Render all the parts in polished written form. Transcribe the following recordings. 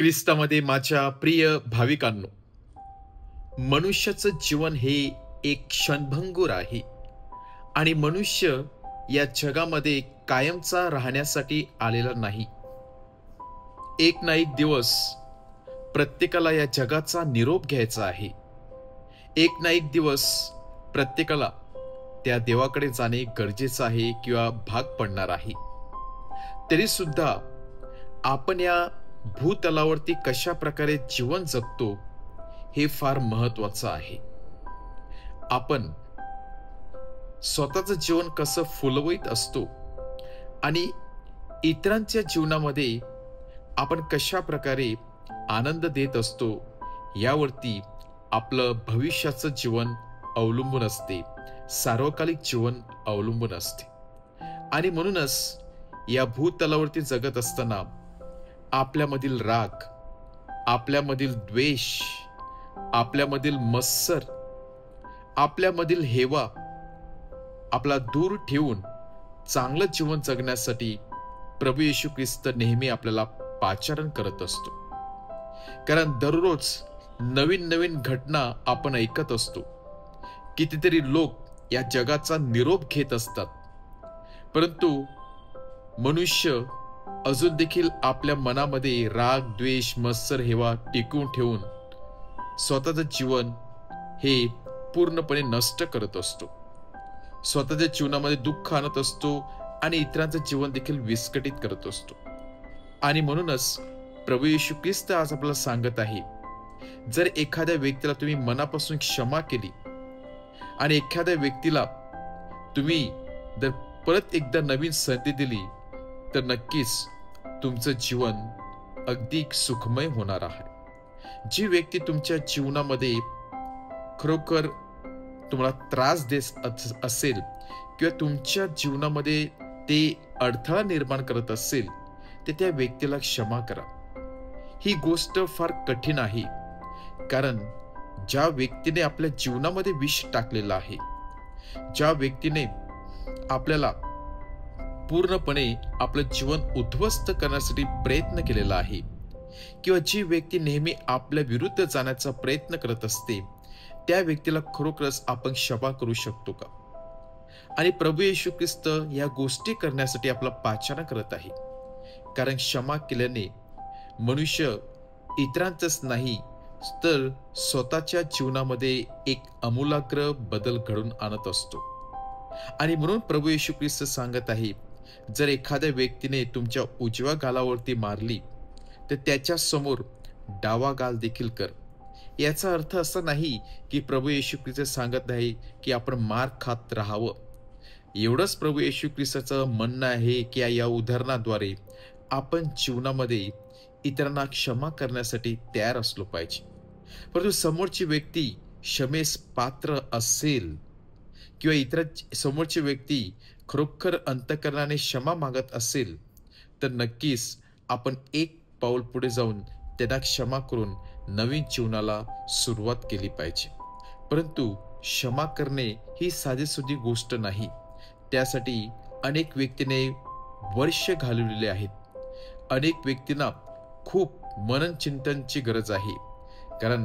ख्रिस्तामध्ये माझ्या प्रिय भाविकांनो, मनुष्याचं जीवन हे एक क्षणभंगूर आहे आणि मनुष्य या जगामध्ये कायमचा राहण्यासाठी आलेला नाही. एक ना एक दिवस प्रत्येकाला या जगाचा निरोप घ्यायचा आहे. एक ना एक दिवस प्रत्येकाला त्या देवाकडे जाणे गरजेचं आहे किंवा भाग पडणार आहे. तरी सुद्धा आपण या भूतलावरती कशा प्रकारे जीवन जगतो हे फार महत्वाचं आहे. आपण स्वतःचं जीवन कसं फुलवत असतो आणि इतरांच्या जीवनामध्ये आपण कशा प्रकारे आनंद देत असतो यावरती आपलं भविष्याचं जीवन अवलंबून असते, सार्वकालिक जीवन अवलंबून असते. आणि म्हणूनच या भूतलावरती जगत असताना आपल्यामधील राग, आपल्यामधील द्वेष, आपल्यामधील मत्सर, आपल्यामधील हेवा आपला दूर ठेवून चांगलं जीवन जगण्यासाठी प्रभू येशू ख्रिस्त नेहमी आपल्याला पाचारण करत असतो. कारण दररोज नवीन नवीन घटना आपण ऐकत असतो. कितीतरी लोक या जगाचा निरोप घेत असतात, परंतु मनुष्य अजून देखील आपल्या मनामध्ये राग, द्वेष, मत्सर, हेवा टिकवून ठेवून स्वतःचं जीवन हे पूर्णपणे नष्ट करत असतो. स्वतःच्या जीवनामध्ये दुःख आणत असतो आणि इतरांचं जीवन देखील विस्कटीत करत असतो. आणि म्हणूनच प्रभू येशू ख्रिस्त आज आपल्याला सांगत आहे, जर एखाद्या व्यक्तीला तुम्ही मनापासून क्षमा केली आणि एखाद्या व्यक्तीला तुम्ही जर परत एकदा नवीन संधी दिली तर नक्कीच तुमचं जीवन अगदी सुखमय होणार आहे. जी व्यक्ती तुमच्या जीवनामध्ये खरोखर तुम्हाला त्रास देत असेल किंवा तुमच्या जीवनामध्ये ते अडथळा निर्माण करत असेल तर त्या व्यक्तीला क्षमा करा. ही गोष्ट फार कठीण आहे, कारण ज्या व्यक्तीने आपल्या जीवनामध्ये विष टाकलेलं आहे, ज्या व्यक्तीने आपल्याला पूर्णपणे आपलं जीवन उद्ध्वस्त करण्यासाठी प्रयत्न केलेला आहे, किंवा जी व्यक्ती नेहमी आपल्या विरुद्ध जाण्याचा प्रयत्न करत असते, त्या व्यक्तीला खरोखरच आपण क्षमा करू शकतो का? आणि प्रभू येशू ख्रिस्त या गोष्टी करण्यासाठी आपला पाचारण करत आहे. कारण क्षमा केल्याने मनुष्य इतरांचंच नाही तर स्वतःच्या जीवनामध्ये एक आमूलाग्र बदल घडून आणत असतो. आणि म्हणून प्रभू येशू ख्रिस्त सांगत आहे, जर एखाद्या व्यक्तीने तुमच्या उजव्या गालावरती मारली तर त्याच्या समोर डावा गाल देखील कर. याचा अर्थ असा नाही की प्रभू येशू ख्रिस्त सांगत आहे की आपण मार खात राहावं. एवढंच प्रभू येशू ख्रिस्ताचं म्हणणं आहे की या उदाहरणाद्वारे आपण जीवनामध्ये इतरांना क्षमा करण्यासाठी तयार असलो पाहिजे. परंतु समोरची व्यक्ती क्षमेस पात्र असेल किंवा इतर समोरची व्यक्ती खरोखर अंतःकरणाने क्षमा मागत असेल तर नक्कीच आपण एक पाऊल पुढे जाऊन त्यांना क्षमा करून नवीन जीवनाला सुरुवात केली पाहिजे. परंतु क्षमा करणे ही साधीसुधी गोष्ट नाही. त्यासाठी अनेक व्यक्तीने वर्ष घालवलेले आहेत. अनेक व्यक्तींना खूप मनन चिंतनची गरज आहे, कारण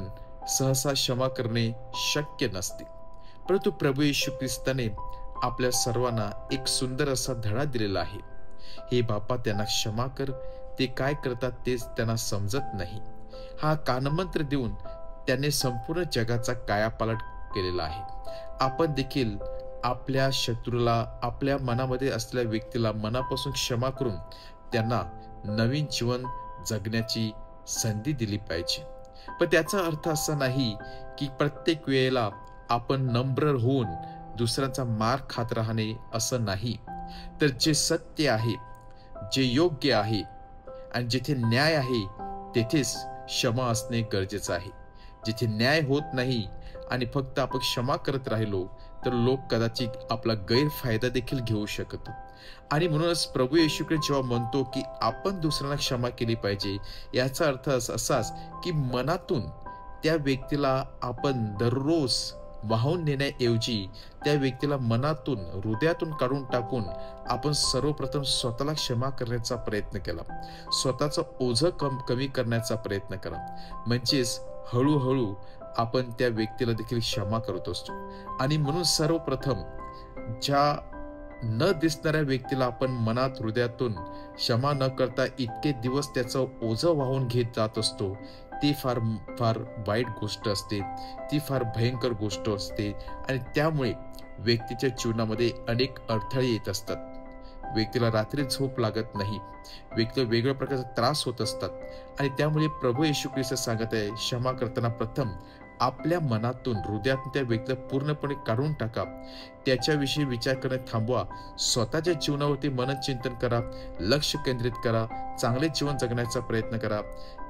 सहसा क्षमा करणे शक्य नसते. परंतु प्रभू येशू ख्रिस्ताने आपल्या सर्वांना एक सुंदर असा धडा दिलेला आहे. हे बापा, त्यांना क्षमा कर, ते काय करतात तेच त्यांना समजत नाही. हा कानमंत्र देऊन त्याने संपूर्ण जगाचा कायापालट केलेला आहे. आपण देखील आपल्या शत्रूला, आपल्या मनामध्ये असलेल्या व्यक्तीला मनापासून क्षमा करून त्यांना नवीन जीवन जगण्याची संधी दिली पाहिजे. पण त्याचा अर्थ असा नाही की प्रत्येक वेळेला आपण नम्र होऊन दुसऱ्यांचा मार खात राहणे असं नाही. तर जे सत्य आहे, जे योग्य आहे आणि जिथे न्याय आहे तेथेच क्षमा असणे गरजेचं आहे. जिथे न्याय होत नाही आणि फक्त आपण क्षमा करत राहिलो तर लोक कदाचित आपला गैरफायदा देखील घेऊ शकतात. आणि म्हणूनच प्रभू येशू ख्रिस्त जेव्हा म्हणतो की आपण दुसऱ्यांना क्षमा केली पाहिजे, याचा अर्थ असाच की मनातून त्या व्यक्तीला आपण दररोज वाहून नेण्याऐवजी त्या व्यक्तीला मनातून, हृदयातून काढून टाकून आपण सर्वप्रथम स्वतःला क्षमा करण्याचा प्रयत्न केला, स्वतःचं ओझं कमी करण्याचा प्रयत्न करा. म्हणजेच हळूहळू आपण त्या व्यक्तीला देखील क्षमा करत असतो. आणि म्हणून सर्वप्रथम ज्या न दिसणाऱ्या व्यक्तीला आपण मनात, हृदयातून क्षमा न करता इतके दिवस त्याचं ओझं वाहून घेत जात असतो, ती फार फार वाईट गोष्ट असते, ती फार भयंकर गोष्ट असते. आणि त्यामुळे व्यक्तीच्या जीवनामध्ये अनेक अडथळे येत असतात. व्यक्तीला रात्री झोप लागत नाही, व्यक्तीला वेगळ्या प्रकारचे त्रास होत असतात. आणि त्यामुळे प्रभू येशू ख्रिस्त सांगत आहे, क्षमा करताना प्रथम आपल्या मनातून, हृदयातून त्या व्यक्तीला पूर्णपणे काढून टाका, त्याच्याविषयी विचार करणे थांबवा, स्वतःच्या जीवनावरती मनचिंतन करा, लक्ष केंद्रित करा, चांगले जीवन जगण्याचा प्रयत्न करा.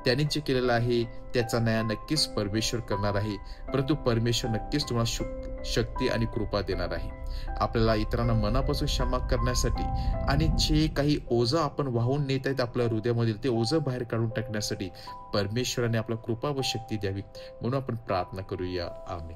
त्याने जे केलेलं आहे त्याचा न्याय नक्कीच परमेश्वर करणार आहे, परंतु परमेश्वर नक्कीच तुम्हाला शक्ती आणि कृपा देणार आहे. आपल्याला इतरांना मनापासून क्षमा करण्यासाठी आणि जे काही ओझं आपण वाहून नेत आहेत आपल्या हृदयामधील, ते ओझं बाहेर काढून टाकण्यासाठी परमेश्वराने आपला कृपा व शक्ती द्यावी, म्हणून आपण प्रार्थना करूया. आमेन.